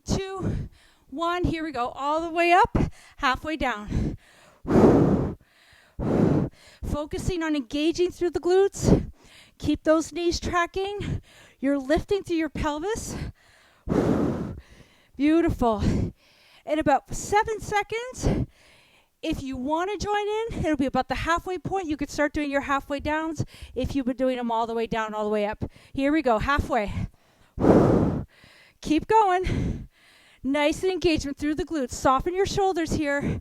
2, 1. Here we go. All the way up, halfway down. Focusing on engaging through the glutes. Keep those knees tracking. You're lifting through your pelvis. Beautiful. In about 7 seconds, if you want to join in, it'll be about the halfway point. You could start doing your halfway downs if you've been doing them all the way down, all the way up. Here we go, halfway. Keep going. Nice engagement through the glutes. Soften your shoulders here.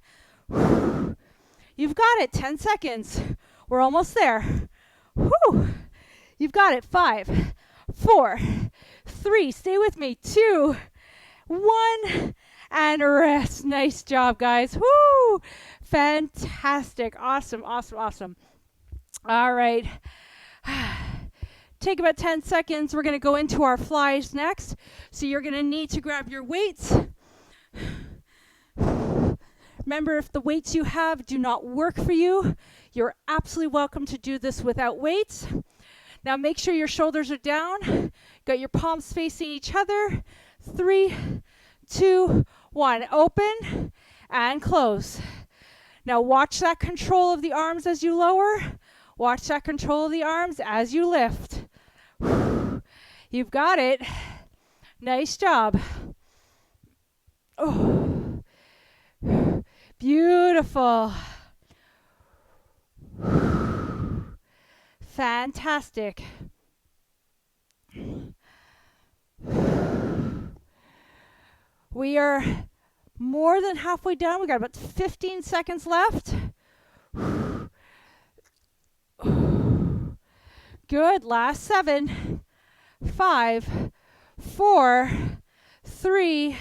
You've got it. 10 seconds. We're almost there. Whew. You've got it. 5, 4, 3. Stay with me. 2, 1. And rest. Nice job, guys. Woo! Fantastic. Awesome, awesome, awesome. All right. Take about 10 seconds. We're going to go into our flies next. So you're going to need to grab your weights. Remember, if the weights you have do not work for you, you're absolutely welcome to do this without weights. Now make sure your shoulders are down. Got your palms facing each other. 3, 2, 1. Open and close. Now watch that control of the arms as you lower. Watch that control of the arms as you lift. You've got it. Nice job. Oh. Beautiful. Fantastic. We are more than halfway done. We got about 15 seconds left. Good. Last 7, 5, 4, 3,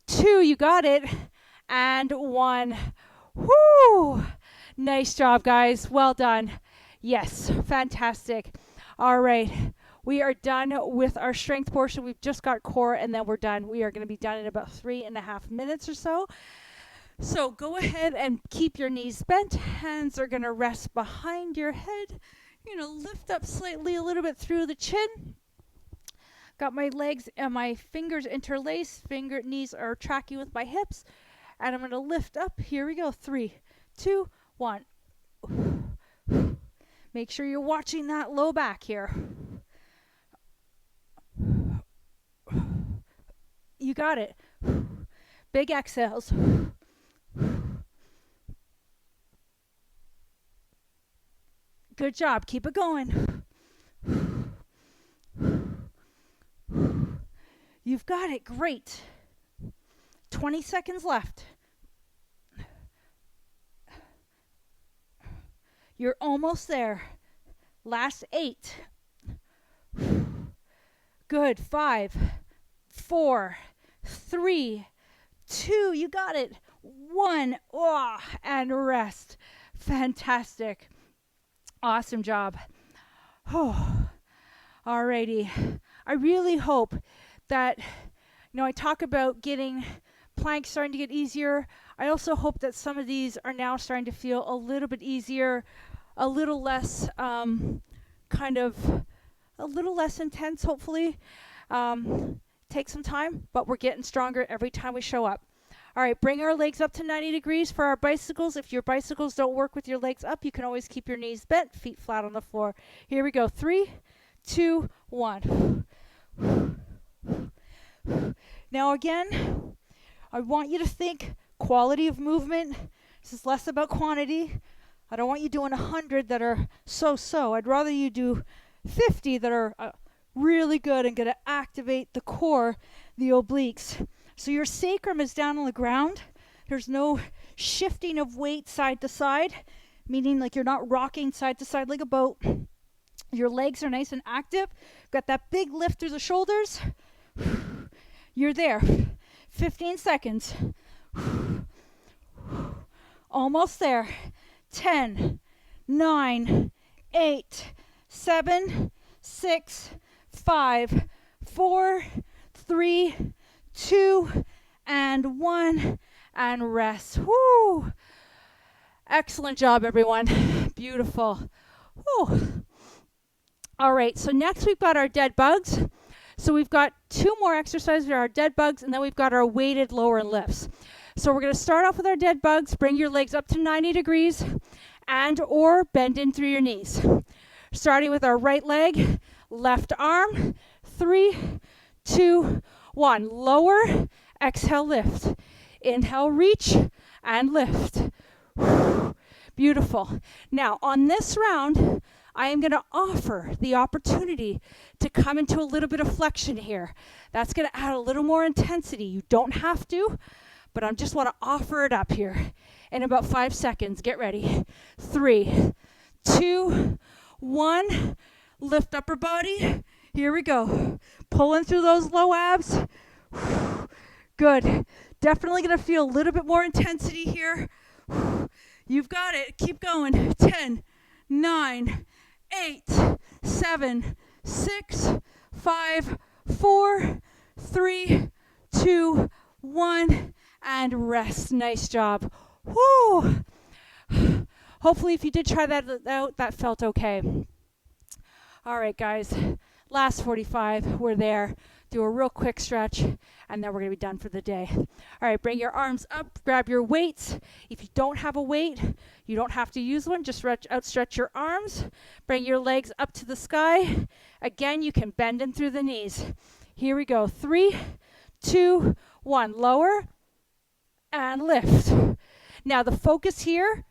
2. You got it. And 1. Whoo! Nice job, guys. Well done. Yes, fantastic. All right. We are done with our strength portion. We've just got core, and then we're done. We are going to be done in about 3.5 minutes or so. So go ahead and keep your knees bent. Hands are going to rest behind your head. You're going to lift up slightly a little bit through the chin. Got my legs and my fingers interlaced. Knees are tracking with my hips. And I'm going to lift up. Here we go. 3, 2, 1. Make sure you're watching that low back here. You got it. Big exhales. Good job. Keep it going. You've got it. Great. 20 seconds left. You're almost there. Last 8. Good. 5, 4, 3, 2. You got it. 1. Oh, and rest. Fantastic. Awesome job. Oh, alrighty. I really hope that, I talk about getting planks starting to get easier. I also hope that some of these are now starting to feel a little bit easier, a little less, a little less intense, hopefully. Take some time, but we're getting stronger every time we show up. All right, bring our legs up to 90 degrees for our bicycles. If your bicycles don't work with your legs up, you can always keep your knees bent, feet flat on the floor. Here we go. 3, 2, 1. Now again, I want you to think quality of movement. This is less about quantity. I don't want you doing 100 that are so-so. I'd rather you do 50 that are really good and going to activate the core, the obliques. So your sacrum is down on the ground. There's no shifting of weight side to side, meaning like you're not rocking side to side like a boat. Your legs are nice and active. Got that big lift through the shoulders. You're there. 15 seconds. Almost there. 10, 9, 8, 7, 6, 5, 4, 3, 2, and 1, and rest. Woo! Excellent job, everyone. Beautiful. Woo! All right, so next we've got our dead bugs. So we've got 2 more exercises. We got our dead bugs, and then we've got our weighted lower and lifts. So we're going to start off with our dead bugs. Bring your legs up to 90 degrees and or bend in through your knees. Starting with our right leg, left arm. 3, 2, 1. Lower, exhale, lift. Inhale, reach, and lift. Beautiful. Now, on this round, I am going to offer the opportunity to come into a little bit of flexion here. That's going to add a little more intensity. You don't have to, but I just want to offer it up here. In about 5 seconds, get ready. 3, 2, 1. Lift upper body. Here we go. Pulling through those low abs. Good. Definitely going to feel a little bit more intensity here. You've got it. Keep going. 10, 9, 8, 7, 6, 5, 4, 3, 2, 1, and rest. Nice job. Woo! Hopefully, if you did try that out, that felt okay. All right, guys. Last 45. We're there. Do a real quick stretch, and then we're going to be done for the day. All right, bring your arms up. Grab your weights. If you don't have a weight, you don't have to use one. Just outstretch your arms. Bring your legs up to the sky. Again, you can bend in through the knees. Here we go. 3, 2, 1. Lower and lift. Now, the focus here,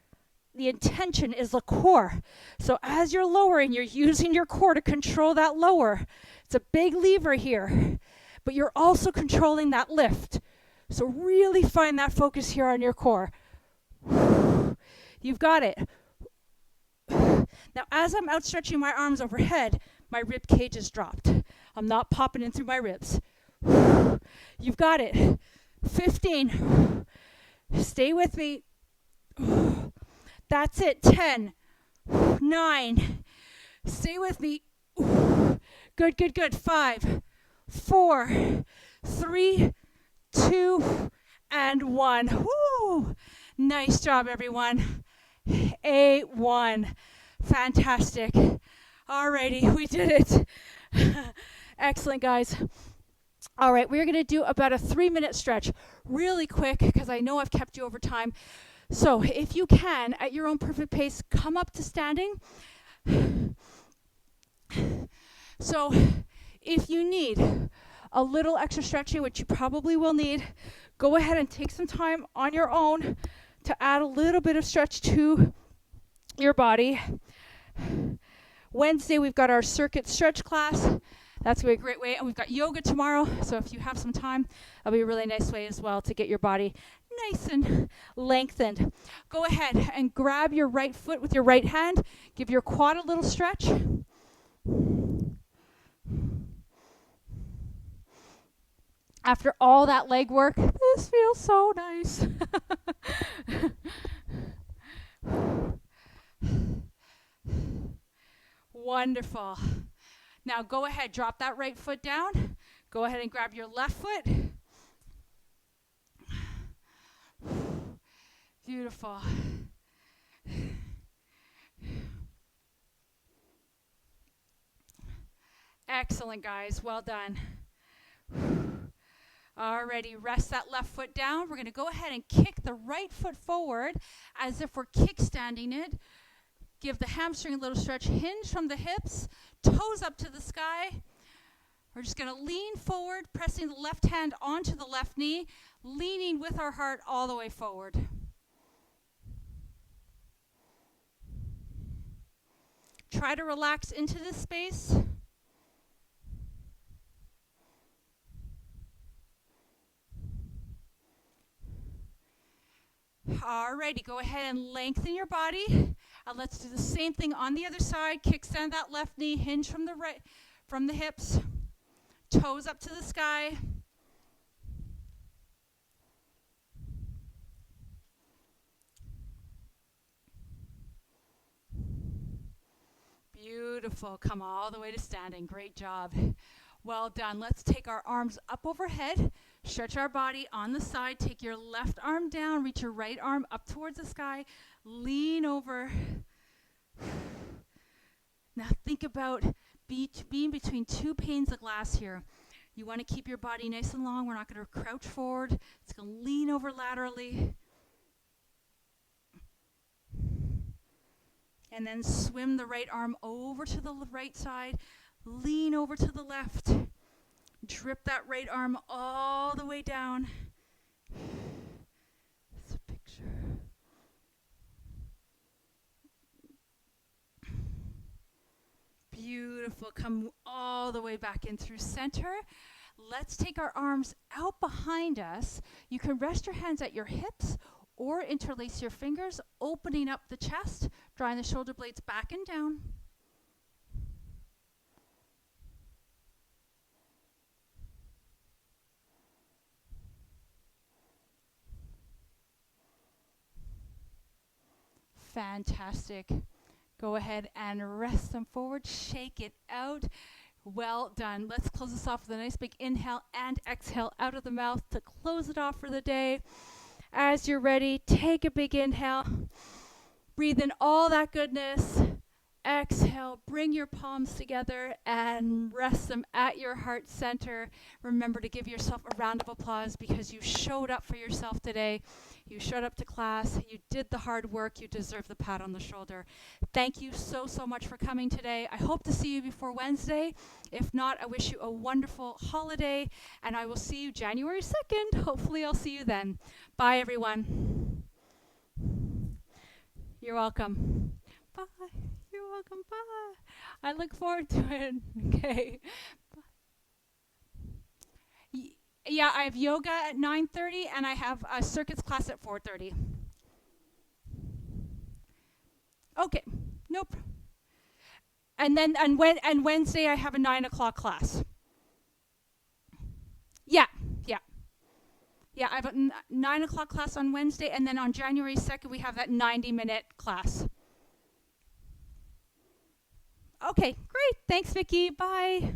the intention is the core. So as you're lowering, you're using your core to control that lower. It's a big lever here, but you're also controlling that lift. So really find that focus here on your core. You've got it. Now, as I'm outstretching my arms overhead, my rib cage is dropped. I'm not popping in through my ribs. You've got it. 15. Stay with me. That's it. 10, 9. Stay with me. Good, good, good. 5, 4, 3, 2, and 1. Woo! Nice job, everyone. A1. Fantastic. Alrighty, we did it. Excellent, guys. All right, we're going to do about a 3-minute stretch really quick because I know I've kept you over time. So if you can, at your own perfect pace, come up to standing. So if you need a little extra stretching, which you probably will need, go ahead and take some time on your own to add a little bit of stretch to your body. Wednesday, we've got our circuit stretch class. That's going to be a great way. And we've got yoga tomorrow. So if you have some time, that'll be a really nice way as well to get your body nice and lengthened. Go ahead and grab your right foot with your right hand. Give your quad a little stretch. After all that leg work, this feels so nice. Wonderful. Now go ahead, drop that right foot down. Go ahead and grab your left foot. Beautiful. Excellent, guys. Well done. Alrighty, rest that left foot down. We're going to go ahead and kick the right foot forward as if we're kickstanding it. Give the hamstring a little stretch. Hinge from the hips, toes up to the sky. We're just going to lean forward, pressing the left hand onto the left knee, leaning with our heart all the way forward. Try to relax into this space. Alrighty, go ahead and lengthen your body. And let's do the same thing on the other side. Kickstand that left knee, hinge from the right, from the hips, toes up to the sky. Beautiful. Come all the way to standing. Great job. Well done. Let's take our arms up overhead. Stretch our body on the side. Take your left arm down. Reach your right arm up towards the sky. Lean over. Now think about being between two panes of glass here. You want to keep your body nice and long. We're not going to crouch forward. It's going to lean over laterally. And then swim the right arm over to the right side. Lean over to the left. Drip that right arm all the way down. That's a picture. Beautiful. Come all the way back in through center. Let's take our arms out behind us. You can rest your hands at your hips or interlace your fingers, opening up the chest, drawing the shoulder blades back and down. Fantastic. Go ahead and rest them forward. Shake it out. Well done. Let's close this off with a nice big inhale and exhale out of the mouth to close it off for the day. As you're ready, take a big inhale. Breathe in all that goodness. Exhale, bring your palms together and rest them at your heart center. Remember to give yourself a round of applause because you showed up for yourself today. You showed up to class. You did the hard work. You deserve the pat on the shoulder. Thank you so, so much for coming today. I hope to see you before Wednesday. If not, I wish you a wonderful holiday, and I will see you January 2nd. Hopefully, I'll see you then. Bye, everyone. You're welcome. Bye. You're welcome. Bye. I look forward to it. Okay. Yeah, I have yoga at 9:30 and I have a circuits class at 4:30. Okay. Nope. And then and Wednesday I have a 9 o'clock class. Yeah. Yeah, I have a 9 o'clock class on Wednesday, and then on January 2nd we have that 90-minute class. Okay, great. Thanks, Vicki. Bye.